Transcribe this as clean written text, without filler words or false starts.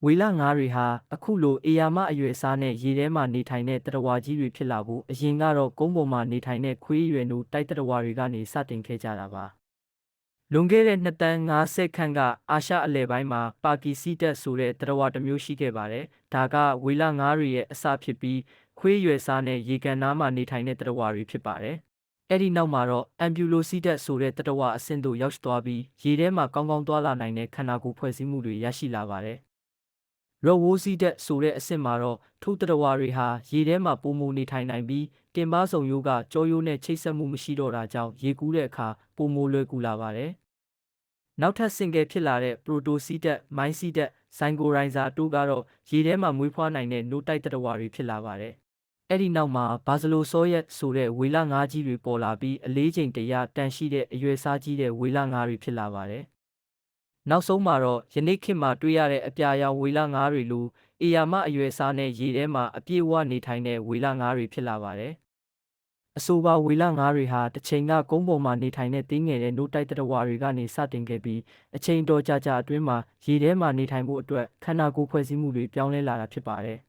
ဝေလငါးတွေဟာအခုလိုအေယာမအရွယ်အစားနဲ့ရေထဲမှာနေထိုင်တဲ့သတ္တဝါကြီးတွေဖြစ်လာဖို့အရင်ကတော့ကုန်းပေါ်မှာနေထိုင်တဲ့ခွေးရွယ်နိုတိုက်သတ္တဝါတွေကနေစတင်ခဲ့ကြတာပါလွန်ခဲ့တဲ့2 တန်း50ခန့်ကအာရှအလယ်ပိုင်းမှာပါကီစီတက်ဆိုတဲ့သတ္တဝါတစ်မျိုးရှိခဲ့ပါတယ်ဒါကဝေလငါးတွေရဲ့အစဖြစ်ပြီးခွေးရွယ်စားနဲ့ရေကန်နားမှာနေထိုင်တဲ့သတ္တဝါတွေဖြစ်ပါတယ်အဲ့ဒီနောက်မှာတော့အမ်ဗျူလိုစီတက်ဆိုတဲ့သတ္တဝါအဆင့်သို့ရောက်သွားပြီးရေထဲမှာကောင်းကောင်းသွားလာနိုင်တဲ့ခန္ဓာကိုယ်ဖွဲ့စည်းမှုတွေရရှိလာပါတယ်ရော့ဝိုးစီတက်ဆိုတဲ့အဆင့်မှာတော့ထိုသတ္တဝါတွေဟာရေထဲမှာပုံမူနေထိုင်နိုင်ပြီးတင်ပါဆုံရိုးကကြောရိုးနဲ့ချိတ်ဆက်မှုမရှိတော့တာကြောင့်ရေကူးတဲ့အခါပုံမူလွယ်ကူလာပါတယ်နောက်ထပ်ဆင့်ကဲဖြစ်လာတဲ့ပရိုတိုစီတက်မိုင်းစီတက်ဇိုင်ကိုရိုင်ဇာတို့ကတော့ရေထဲမှာမွေးဖွားနိုင်တဲ့နို့တိုက်သတ္တဝါတွေဖြစ်လာပါတယ်အဲ့ဒီနောက်မှာဘာဇလိုဆောရက်ဆိုတဲ့ဝေလငါးကြီးတွေပေါ်လာပြီးအလေးချိန်100တန်ရှိတဲ့အရွယ်စားကြီးတဲ့ဝေလငါးတွေဖြစ်လာပါတယ်နောက်ဆုံးမှာတော့ယနေ့ခေတ်မှာတွေ့ရတဲ့အပြာရောင်ဝေလငါးတွေလိုအေယာမအရွယ်စားနဲ့ရေထဲမှာအပြည့်အဝနေထိုင်တဲ့ဝေလငါးတွေဖြစ်လာပါတယ်အဆိုပါဝေလငါးတွေဟာတစ်ချိန်ကကုန်းပေါ်မှာနေထိုင်တဲ့သေးငယ်တဲ့နို့တိုက်သတ္တဝါတွေကနေစတင်ခဲ့ပြီးအချိန်တော်ကြာအတွင်းမှာရေထဲမှာနေထိုင်ဖို့အတွက်ခန္ဓာကိုယ်ဖွဲ့စည်းမှုတွေပြောင်းလဲလာတာဖြစ်ပါတယ်